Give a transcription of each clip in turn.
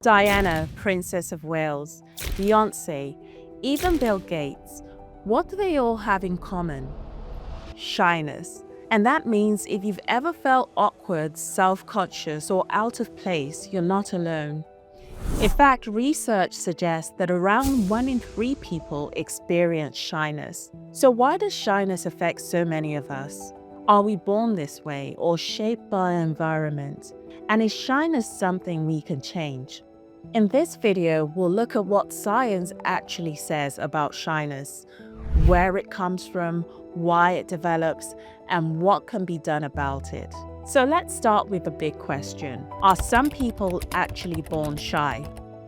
Diana, Princess of Wales, Beyonce, even Bill Gates. What do they all have in common? Shyness. And that means if you've ever felt awkward, self-conscious, or out of place, you're not alone. In fact, research suggests that around 1 in 3 people experience shyness. So why does shyness affect so many of us? Are we born this way or shaped by our environment? And is shyness something we can change? In this video, we'll look at what science actually says about shyness, where it comes from, why it develops, and what can be done about it. So let's start with the big question. Are some people actually born shy?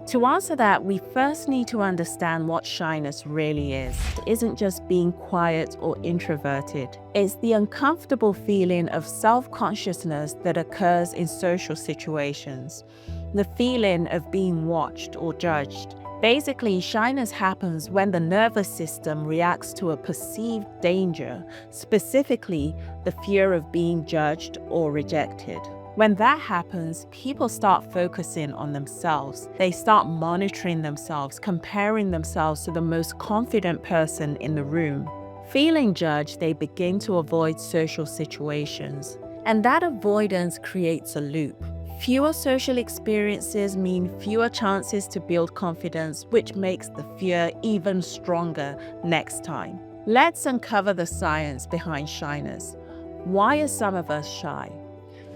To answer that, we first need to understand what shyness really is. It isn't just being quiet or introverted. It's the uncomfortable feeling of self-consciousness that occurs in social situations. The feeling of being watched or judged. Basically, shyness happens when the nervous system reacts to a perceived danger, specifically the fear of being judged or rejected. When that happens, people start focusing on themselves. They start monitoring themselves, comparing themselves to the most confident person in the room. Feeling judged, they begin to avoid social situations. And that avoidance creates a loop. Fewer social experiences mean fewer chances to build confidence, which makes the fear even stronger next time. Let's uncover the science behind shyness. Why are some of us shy?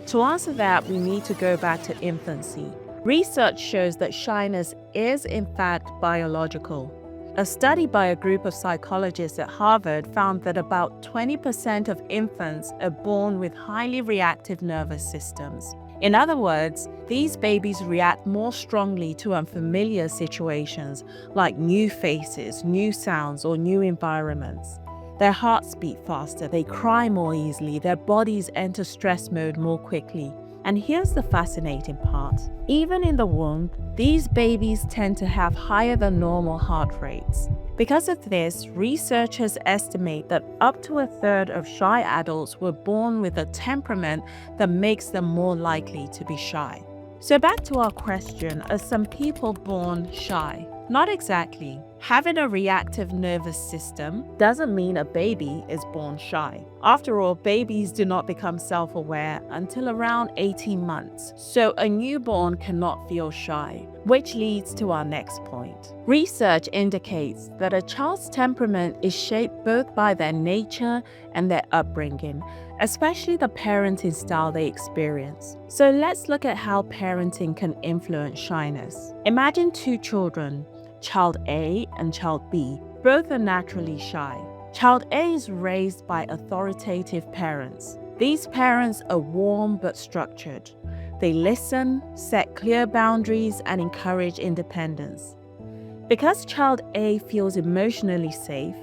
To answer that, we need to go back to infancy. Research shows that shyness is in fact biological. A study by a group of psychologists at Harvard found that about 20% of infants are born with highly reactive nervous systems. In other words, these babies react more strongly to unfamiliar situations like new faces, new sounds, or new environments. Their hearts beat faster, they cry more easily, their bodies enter stress mode more quickly. And here's the fascinating part. Even in the womb, these babies tend to have higher than normal heart rates. Because of this, researchers estimate that up to a third of shy adults were born with a temperament that makes them more likely to be shy. So back to our question, are some people born shy? Not exactly. Having a reactive nervous system doesn't mean a baby is born shy. After all, babies do not become self-aware until around 18 months. So a newborn cannot feel shy, which leads to our next point. Research indicates that a child's temperament is shaped both by their nature and their upbringing, especially the parenting style they experience. So let's look at how parenting can influence shyness. Imagine 2 children, Child A and Child B. Both are naturally shy. Child A is raised by authoritative parents. These parents are warm but structured. They listen, set clear boundaries, and encourage independence. Because Child A feels emotionally safe,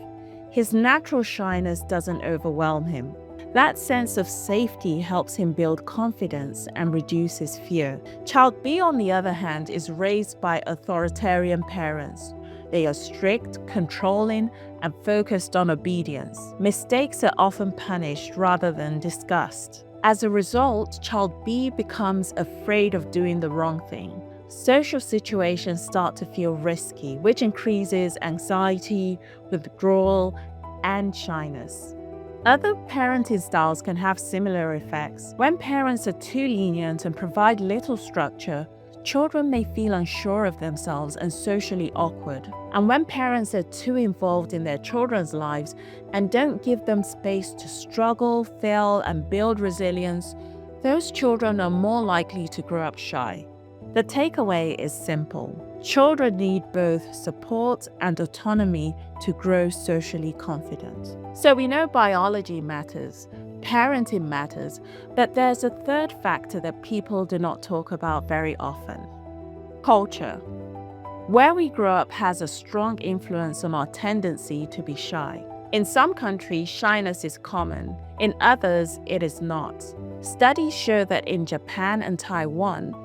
his natural shyness doesn't overwhelm him. That sense of safety helps him build confidence and reduces fear. Child B, on the other hand, is raised by authoritarian parents. They are strict, controlling, and focused on obedience. Mistakes are often punished rather than discussed. As a result, Child B becomes afraid of doing the wrong thing. Social situations start to feel risky, which increases anxiety, withdrawal, and shyness. Other parenting styles can have similar effects. When parents are too lenient and provide little structure, children may feel unsure of themselves and socially awkward. And when parents are too involved in their children's lives and don't give them space to struggle, fail, and build resilience, those children are more likely to grow up shy. The takeaway is simple. Children need both support and autonomy to grow socially confident. So we know biology matters, parenting matters, but there's a third factor that people do not talk about very often. Culture. Where we grow up has a strong influence on our tendency to be shy. In some countries, shyness is common. In others, it is not. Studies show that in Japan and Taiwan,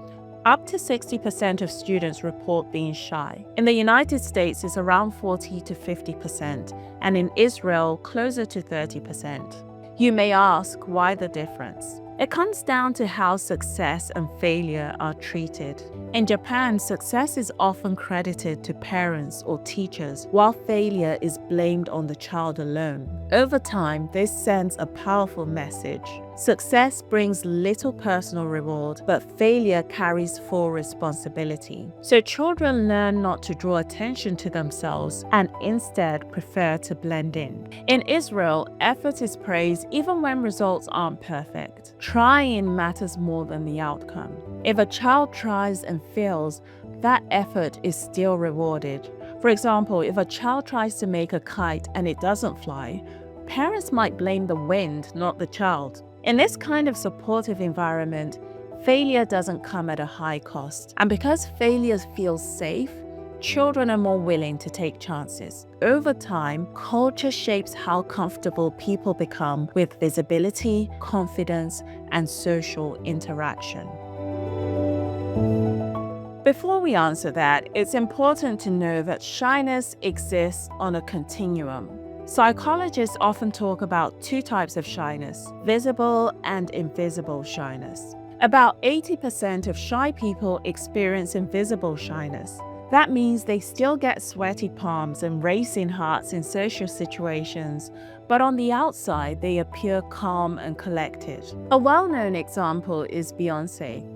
up to 60% of students report being shy. In the United States, it's around 40 to 50%, and in Israel, closer to 30%. You may ask, why the difference? It comes down to how success and failure are treated. In Japan, success is often credited to parents or teachers, while failure is blamed on the child alone. Over time, this sends a powerful message. Success brings little personal reward, but failure carries full responsibility. So children learn not to draw attention to themselves and instead prefer to blend in. In Israel, effort is praised even when results aren't perfect. Trying matters more than the outcome. If a child tries and fails, that effort is still rewarded. For example, if a child tries to make a kite and it doesn't fly, parents might blame the wind, not the child. In this kind of supportive environment, failure doesn't come at a high cost. And because failure feels safe, children are more willing to take chances. Over time, culture shapes how comfortable people become with visibility, confidence, and social interaction. Before we answer that, it's important to know that shyness exists on a continuum. Psychologists often talk about two types of shyness: visible and invisible shyness. About 80% of shy people experience invisible shyness. That means they still get sweaty palms and racing hearts in social situations, but on the outside, they appear calm and collected. A well-known example is Beyoncé.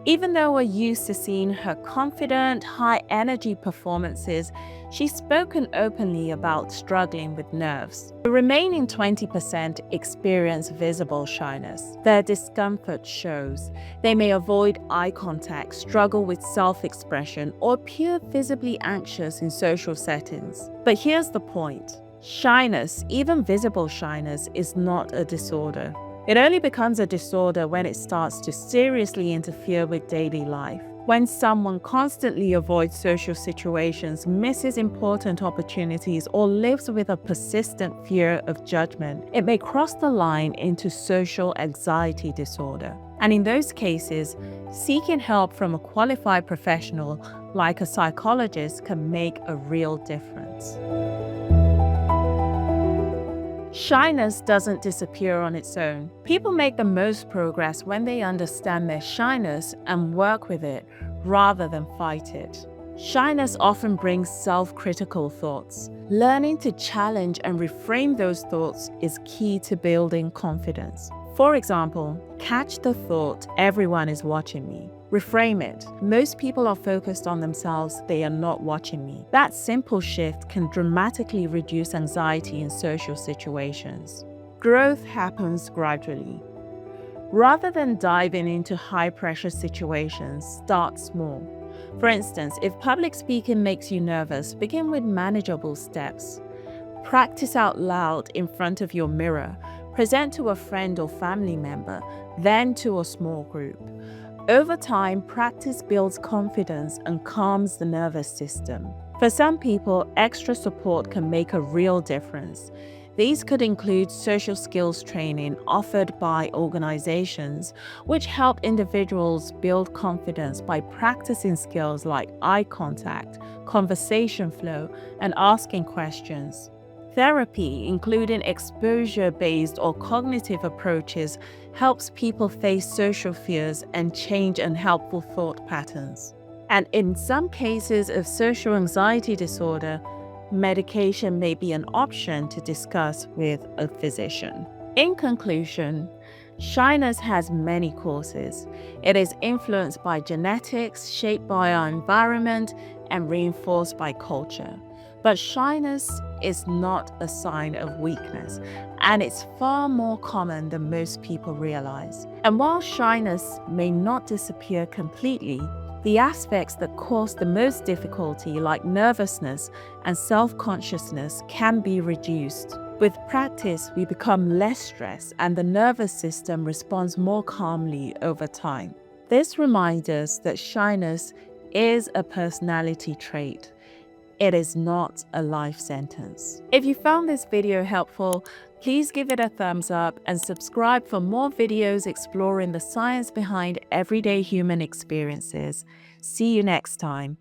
Even though we're used to seeing her confident, high-energy performances, she's spoken openly about struggling with nerves. The remaining 20% experience visible shyness. Their discomfort shows. They may avoid eye contact, struggle with self-expression, or appear visibly anxious in social settings. But here's the point. Shyness, even visible shyness, is not a disorder. It only becomes a disorder when it starts to seriously interfere with daily life. When someone constantly avoids social situations, misses important opportunities, or lives with a persistent fear of judgment, it may cross the line into social anxiety disorder. And in those cases, seeking help from a qualified professional like a psychologist can make a real difference. Shyness doesn't disappear on its own. People make the most progress when they understand their shyness and work with it rather than fight it. Shyness often brings self-critical thoughts. Learning to challenge and reframe those thoughts is key to building confidence. For example, catch the thought, "Everyone is watching me." Reframe it. "Most people are focused on themselves, they are not watching me." That simple shift can dramatically reduce anxiety in social situations. Growth happens gradually. Rather than diving into high-pressure situations, start small. For instance, if public speaking makes you nervous, begin with manageable steps. Practice out loud in front of your mirror. Present to a friend or family member, then to a small group. Over time, practice builds confidence and calms the nervous system. For some people, extra support can make a real difference. These could include social skills training offered by organizations, which help individuals build confidence by practicing skills like eye contact, conversation flow, and asking questions. Therapy, including exposure-based or cognitive approaches, helps people face social fears and change unhelpful thought patterns. And in some cases of social anxiety disorder, medication may be an option to discuss with a physician. In conclusion, shyness has many causes. It is influenced by genetics, shaped by our environment, and reinforced by culture. But shyness is not a sign of weakness, and it's far more common than most people realize. And while shyness may not disappear completely, the aspects that cause the most difficulty, like nervousness and self-consciousness, can be reduced. With practice, we become less stressed and the nervous system responds more calmly over time. This reminds us that shyness is a personality trait. It is not a life sentence. If you found this video helpful, please give it a thumbs up and subscribe for more videos exploring the science behind everyday human experiences. See you next time.